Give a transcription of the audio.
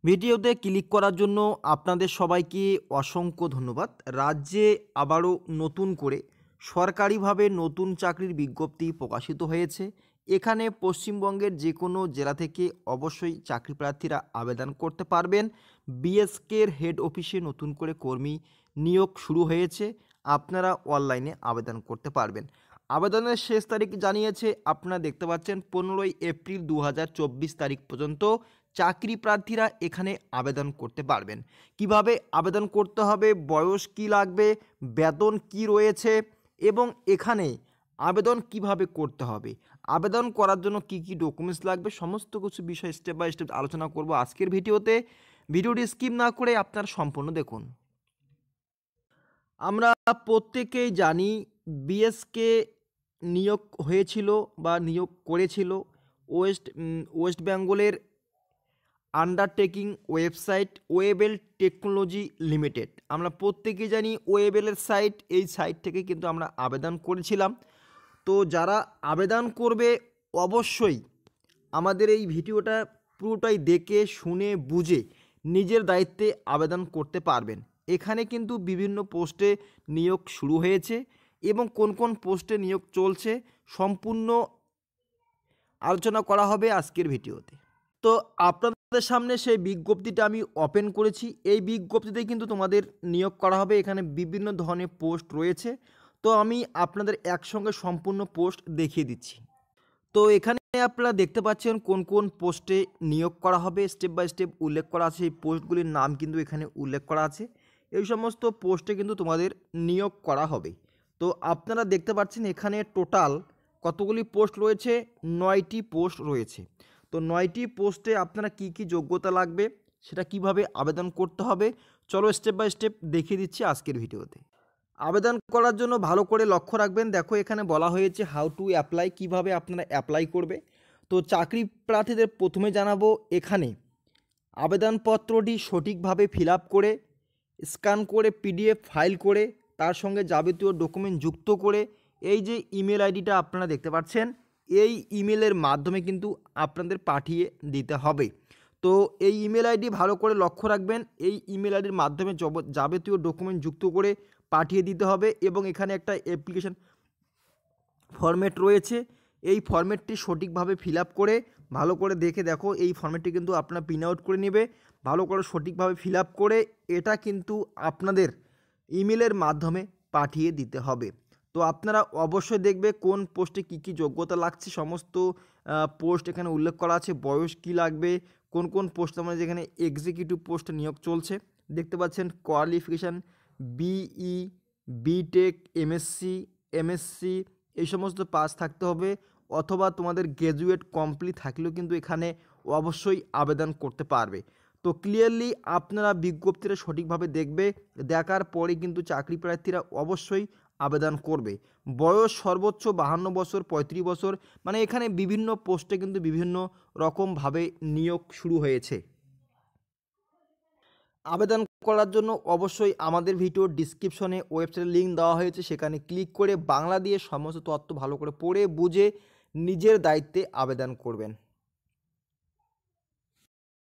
ভিডিওতে ক্লিক করার জন্য আপনাদের সবাইকে অসংখ্য ধন্যবাদ। রাজ্যে আবারও নতুন করে সরকারিভাবে নতুন চাকরির বিজ্ঞপ্তি প্রকাশিত হয়েছে। এখানে পশ্চিমবঙ্গের যে কোনো জেলা থেকে অবশ্যই চাকরি প্রার্থীরা আবেদন করতে পারবেন। বিএসকের হেড অফিসে নতুন করে কর্মী নিয়োগ শুরু হয়েছে। আপনারা অনলাইনে আবেদন করতে পারবেন। আবেদনের শেষ তারিখ জানিয়েছে, আপনারা দেখতে পাচ্ছেন 15ই এপ্রিল 2024 তারিখ পর্যন্ত চাকরি প্রার্থীরা এখানে আবেদন করতে পারবেন। কিভাবে আবেদন করতে হবে, বয়স কি লাগবে, বেতন কি রয়েছে এবং এখানে আবেদন কিভাবে করতে হবে, আবেদন করার জন্য কি কি ডকুমেন্টস লাগবে, সমস্ত কিছু বিষয় স্টেপ বাই স্টেপ আলোচনা করব আজকের ভিডিওতে। ভিডিওটি স্কিপ না করে আপনারা সম্পূর্ণ দেখুন। আমরা প্রত্যেকেই জানি বিএসকে নিয়োগ হয়েছিল বা নিয়োগ করেছিল ওয়েস্ট বেঙ্গলের undertaking website Wavell technology limited. আমরা প্রত্যেকেই জানি ওয়েবেলের সাইট, এই সাইট থেকে কিন্তু আমরা আবেদন করেছিলাম। তো যারা আবেদন করবে অবশ্যই আমাদের এই ভিডিওটা পুরোটাই দেখে শুনে বুঝে নিজের দায়িত্বে আবেদন করতে পারবেন। এখানে কিন্তু বিভিন্ন পোস্টে নিয়োগ শুরু হয়েছে এবং কোন কোন পোস্টে নিয়োগ চলছে সম্পূর্ণ আলোচনা করা হবে আজকের ভিডিওতে। তো আপনাদের সামনে সেই বিজ্ঞপ্তিটা আমি ওপেন করেছি। এই বিজ্ঞপ্তিতে কিন্তু তোমাদের নিয়োগ করা হবে। এখানে বিভিন্ন ধরনের পোস্ট রয়েছে। তো আমি আপনাদের একসঙ্গে সম্পূর্ণ পোস্ট দেখিয়ে দিচ্ছি। তো এখানে আপনারা দেখতে পাচ্ছেন কোন কোন পোস্টে নিয়োগ করা হবে, স্টেপ বাই স্টেপ উল্লেখ করা আছে। এই পোস্টগুলির নাম কিন্তু এখানে উল্লেখ করা আছে। এই সমস্ত পোস্টে কিন্তু তোমাদের নিয়োগ করা হবে। তো আপনারা দেখতে পাচ্ছেন এখানে টোটাল কতগুলি পোস্ট রয়েছে, 9টি পোস্ট রয়েছে। তো 9টি পোস্টে আপনারা কি কি যোগ্যতা লাগবে, সেটা কিভাবে আবেদন করতে হবে, চলো স্টেপ বাই স্টেপ দেখিয়ে দিচ্ছি আজকের ভিডিওতে। আবেদন করার জন্য ভালো করে লক্ষ্য রাখবেন। দেখো এখানে বলা হয়েছে হাউ টু অ্যাপ্লাই, কিভাবে আপনারা অ্যাপ্লাই করবে। তো চাকরি প্রার্থীদের প্রথমে জানাবো, এখানে আবেদনপত্রটি সঠিকভাবে ফিল আপ করে স্ক্যান করে পিডিএফ ফাইল করে তার সঙ্গে যাবতীয় ডকুমেন্ট যুক্ত করে এই যে ইমেল আইডিটা আপনারা দেখতে পাচ্ছেন, এই ইমেলের মাধ্যমে কিন্তু আপনাদের পাঠিয়ে দিতে হবে। তো এই ইমেল আইডি ভালো করে লক্ষ্য রাখবেন। এই ইমেল আইডির মাধ্যমে যাবতীয় ডকুমেন্ট যুক্ত করে পাঠিয়ে দিতে হবে এবং এখানে একটা অ্যাপ্লিকেশন ফরম্যাট রয়েছে। এই ফরম্যাটটি সঠিকভাবে ফিল আপ করে ভালো করে দেখো, এই ফরম্যাটটি কিন্তু আপনারা প্রিন্ট আউট করে নেবে। ভালো করে সঠিকভাবে ফিল আপ করে এটা কিন্তু আপনাদের ইমেলের মাধ্যমে পাঠিয়ে দিতে হবে। তো আপনারা অবশ্যই দেখবে কোন পোস্টে কী কী যোগ্যতা লাগছে, সমস্ত পোস্ট এখানে উল্লেখ করা আছে। বয়স কি লাগবে, কোন কোন পোস্ট আমাদের যেখানে এক্সিকিউটিভ পোস্টে নিয়োগ চলছে দেখতে পাচ্ছেন। কোয়ালিফিকেশান বিই, বিটেক, এমএসসি এই সমস্ত পাস থাকতে হবে, অথবা তোমাদের গ্র্যাজুয়েট কমপ্লিট থাকলেও কিন্তু এখানে অবশ্যই আবেদন করতে পারবে। তো ক্লিয়ারলি আপনারা বিজ্ঞপ্তিটা সঠিকভাবে দেখবে, দেখার পরে কিন্তু চাকরি প্রার্থীরা অবশ্যই আবেদন করবে। বয়স সর্বোচ্চ 52 বছর, 35 বছর, মানে এখানে বিভিন্ন পোস্টে কিন্তু বিভিন্ন রকমভাবে নিয়োগ শুরু হয়েছে। আবেদন করার জন্য অবশ্যই আমাদের ভিডিওর ডিসক্রিপশনে ওয়েবসাইটের লিঙ্ক দেওয়া হয়েছে, সেখানে ক্লিক করে বাংলা দিয়ে সমস্ত তথ্য ভালো করে পড়ে বুঝে নিজের দায়িত্বে আবেদন করবেন।